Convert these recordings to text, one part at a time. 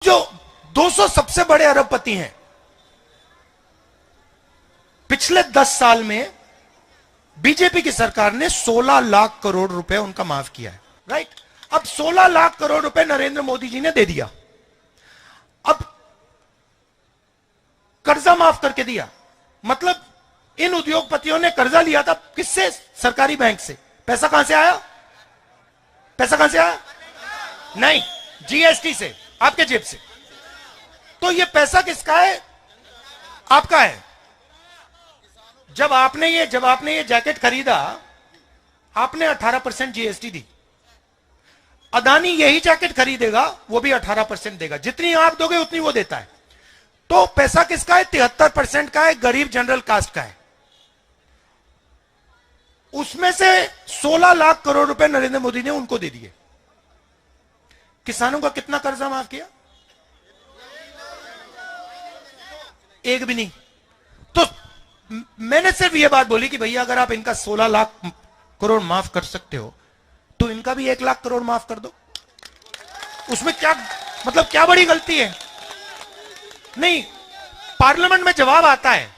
जो 200 सबसे बड़े अरबपति हैं, पिछले 10 साल में बीजेपी की सरकार ने 16 लाख करोड़ रुपए उनका माफ किया है। राइट? अब 16 लाख करोड़ रुपए नरेंद्र मोदी जी ने दे दिया। अब कर्जा माफ करके दिया, मतलब इन उद्योगपतियों ने कर्जा लिया था किससे? सरकारी बैंक से। पैसा कहां से आया? पैसा कहां से आया? नहीं, जीएसटी से, आपके जेब से। तो ये पैसा किसका है? आपका है। जब आपने ये जैकेट खरीदा, आपने 18% जीएसटी दी। अदानी यही जैकेट खरीदेगा, वो भी 18% देगा। जितनी आप दोगे उतनी वो देता है। तो पैसा किसका है? 73% का है, गरीब जनरल कास्ट का है। उसमें से 16 लाख करोड़ रुपए नरेंद्र मोदी ने उनको दे दिए। किसानों का कितना कर्जा माफ किया? एक भी नहीं। तो मैंने सिर्फ यह बात बोली कि भैया अगर आप इनका 16 लाख करोड़ माफ कर सकते हो तो इनका भी 1 लाख करोड़ माफ कर दो। उसमें क्या मतलब, क्या बड़ी गलती है? नहीं, पार्लियामेंट में जवाब आता है।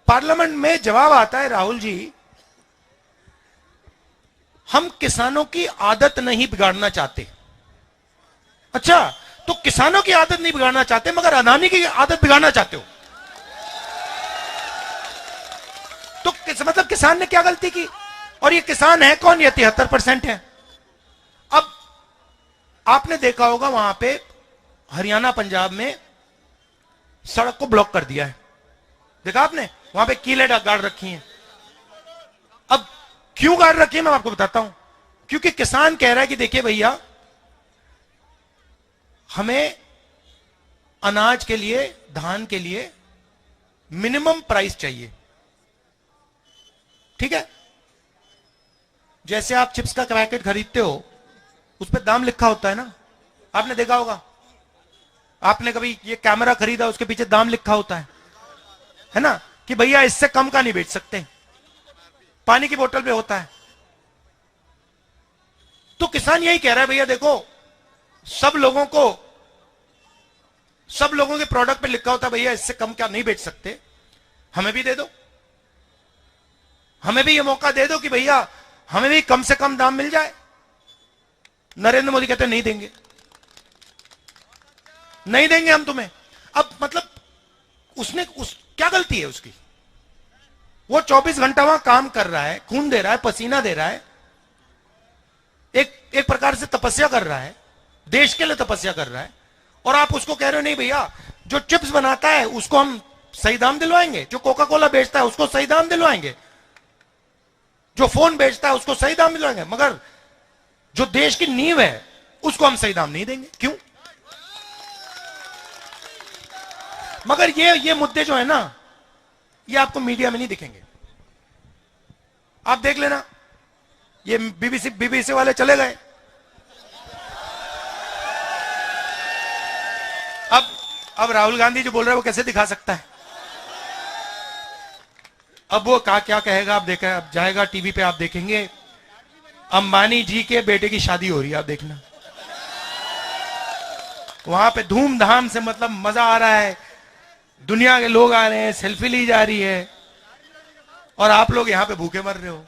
पार्लियामेंट में जवाब आता है, राहुल जी, हम किसानों की आदत नहीं बिगाड़ना चाहते। अच्छा, तो किसानों की आदत नहीं बिगाड़ना चाहते मगर अदानी की आदत बिगाड़ना चाहते हो। तो मतलब किसान ने क्या गलती की? और ये किसान है कौन? ये 73% है। अब आपने देखा होगा वहां पे हरियाणा पंजाब में सड़क को ब्लॉक कर दिया है। देखा आपने? वहां पे कीलें गाड़ रखी हैं। अब क्यों गाड़ रखी है मैं आपको बताता हूं। क्योंकि किसान कह रहा है कि देखिए भैया, हमें अनाज के लिए, धान के लिए मिनिमम प्राइस चाहिए। ठीक है? जैसे आप चिप्स का पैकेट खरीदते हो, उस पर दाम लिखा होता है ना, आपने देखा होगा। आपने कभी ये कैमरा खरीदा, उसके पीछे दाम लिखा होता है ना, कि भैया इससे कम का नहीं बेच सकते। पानी की बोतल पे होता है। तो किसान यही कह रहा है, भैया देखो, सब लोगों के प्रोडक्ट पे लिखा होता है भैया इससे कम क्या नहीं बेच सकते, हमें भी दे दो। हमें भी ये मौका दे दो कि भैया हमें भी कम से कम दाम मिल जाए। नरेंद्र मोदी कहते नहीं देंगे, नहीं देंगे हम तुम्हें। अब मतलब क्या गलती है उसकी? वो 24 घंटा वहां काम कर रहा है, खून दे रहा है, पसीना दे रहा है, एक प्रकार से तपस्या कर रहा है, देश के लिए तपस्या कर रहा है। और आप उसको कह रहे हो नहीं भैया, जो चिप्स बनाता है उसको हम सही दाम दिलवाएंगे, जो कोका कोला बेचता है उसको सही दाम दिलवाएंगे, जो फोन बेचता है उसको सही दाम दिलवाएंगे, मगर जो देश की नींव है उसको हम सही दाम नहीं देंगे। क्यों? मगर ये मुद्दे जो है ना, ये आपको मीडिया में नहीं दिखेंगे। आप देख लेना, ये बीबीसी वाले चले गए। अब राहुल गांधी जो बोल रहा है वो कैसे दिखा सकता है? अब वो क्या कहेगा? आप देखा, अब जाएगा टीवी पे, आप देखेंगे अंबानी जी के बेटे की शादी हो रही है, आप देखना। वहां पे धूमधाम से, मतलब मजा आ रहा है, दुनिया के लोग आ रहे हैं, सेल्फी ली जा रही है, और आप लोग यहां पे भूखे मर रहे हो।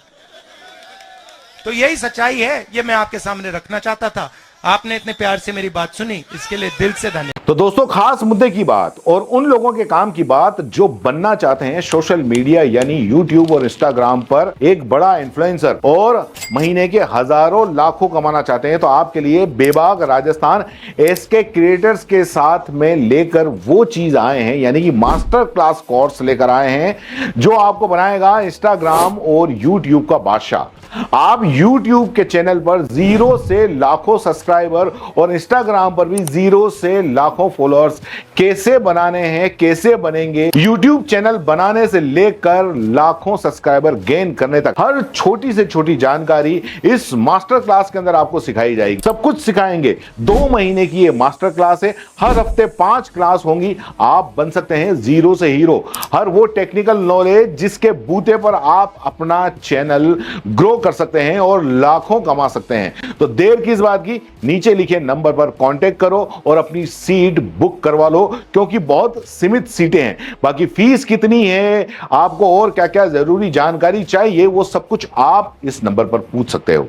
तो यही सच्चाई है, ये मैं आपके सामने रखना चाहता था। आपने इतने प्यार से मेरी बात सुनी, इसके लिए दिल से धन्यवाद। तो दोस्तों, खास मुद्दे की बात और उन लोगों के काम की बात जो बनना चाहते हैं सोशल मीडिया यानी यूट्यूब और इंस्टाग्राम पर एक बड़ा इन्फ्लुएंसर और महीने के हजारों लाखों कमाना चाहते हैं, तो आपके लिए बेबाक राजस्थान एसके क्रिएटर्स के साथ में लेकर वो चीज आए हैं, यानी कि मास्टर क्लास कोर्स लेकर आए हैं जो आपको बनाएगा इंस्टाग्राम और यूट्यूब का बादशाह। आप YouTube के चैनल पर 0 से लाखों सब्सक्राइबर और इंस्टाग्राम पर भी 0 से लाखों लाखों फॉलोअर्स कैसे बनाने हैं, कैसे बनेंगे, यूट्यूब चैनल बनाने से लेकर लाखों सब्सक्राइबर गेन करने तक हर छोटी से छोटी जानकारी इस मास्टर क्लास के अंदर आपको सिखाई जाएगी। सब कुछ सिखाएंगे। 2 महीने की ये मास्टर क्लास है। हर हफ्ते 5 क्लास होंगी। आप बन सकते हैं जीरो से हीरो। हर वो टेक्निकल नॉलेज जिसके बूते पर आप अपना चैनल ग्रो कर सकते हैं और लाखों कमा सकते हैं। तो देर किस बात की, नीचे लिखे नंबर पर कांटेक्ट करो और अपनी सीट बुक करवा लो, क्योंकि बहुत सीमित सीटें हैं। बाकी फीस कितनी है, आपको और क्या क्या जरूरी जानकारी चाहिए, वो सब कुछ आप इस नंबर पर पूछ सकते हो।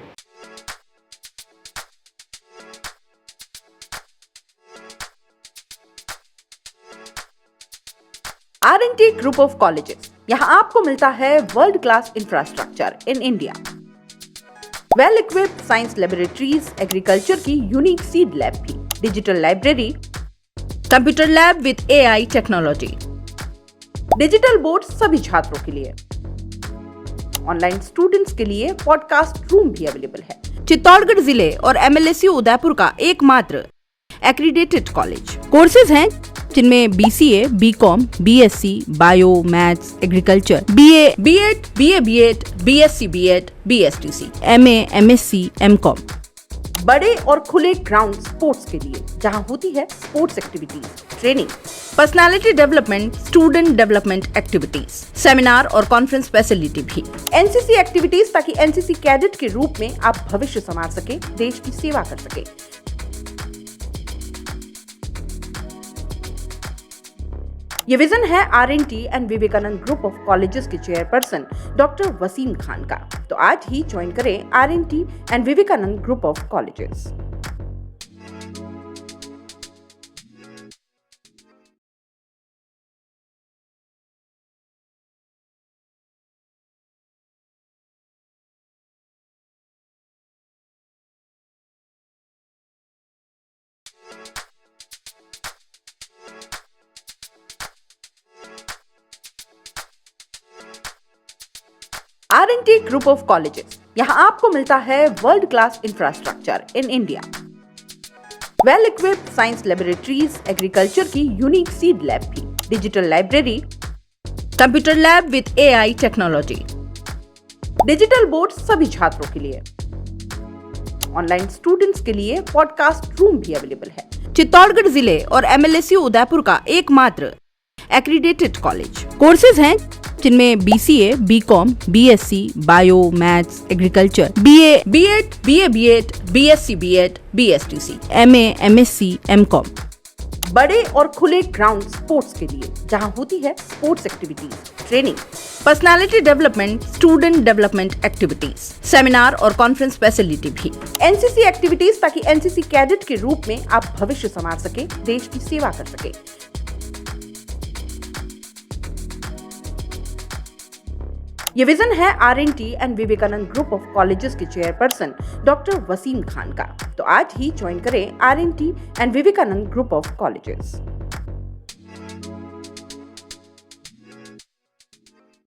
R&T ग्रुप ऑफ कॉलेजेस, यहां आपको मिलता है world class infrastructure in India, well equipped science laboratories, agriculture की यूनिक सीड लैब भी, digital library, computer lab with AI technology, digital board सभी छात्रों के लिए, ऑनलाइन स्टूडेंट्स के लिए पॉडकास्ट रूम भी अवेलेबल है। चित्तौड़गढ़ जिले और MLSU उदयपुर का एकमात्र एक्रीडेटेड कॉलेज। कोर्सेज हैं जिनमें BCA, BCom, BSc, bio, maths, agriculture, BA, B.Ed, BA, B.Ed, BSc, B.Ed, BSTC, MA, MSc, MCom। बड़े और खुले ग्राउंड स्पोर्ट्स के लिए, जहां होती है sports activities, training, personality development, student development activities, seminar और कॉन्फ्रेंस फैसिलिटी भी, NCC एक्टिविटीज, ताकि NCC कैडेट के रूप में आप भविष्य संवार सके, देश की सेवा कर सके। ये विजन है R&T and Vivekanand group of colleges के चेयरपर्सन डॉक्टर वसीम खान का। तो आज ही ज्वाइन करें R&T and Vivekanand group of colleges. R&T group of colleges, यहां आपको मिलता है world class infrastructure in India, well equipped science laboratories, agriculture की यूनिक सीड लैब भी, digital library, computer lab with AI technology, digital board सभी छात्रों के लिए, ऑनलाइन स्टूडेंट्स के लिए पॉडकास्ट रूम भी अवेलेबल है। चित्तौड़गढ़ जिले और MLSU उदयपुर का एकमात्र एक्रीडेटेड कॉलेज। कोर्सेज हैं जिनमें BCA, BCom, BSc, bio, maths, agriculture, BA, B.Ed, BA, B.Ed, BSc, B.Ed, BSTC, MA, MSc, MCom। बड़े और खुले ग्राउंड स्पोर्ट्स के लिए, जहां होती है sports activities, training, personality development, student development activities, seminar और कॉन्फ्रेंस फैसिलिटी भी, NCC एक्टिविटीज, ताकि NCC कैडेट के रूप में आप भविष्य संवार सके, देश की सेवा कर सके। ये विजन है R&T and Vivekanand group of colleges के चेयरपर्सन डॉक्टर वसीम खान का। तो आज ही ज्वाइन करें R&T and Vivekanand group of colleges.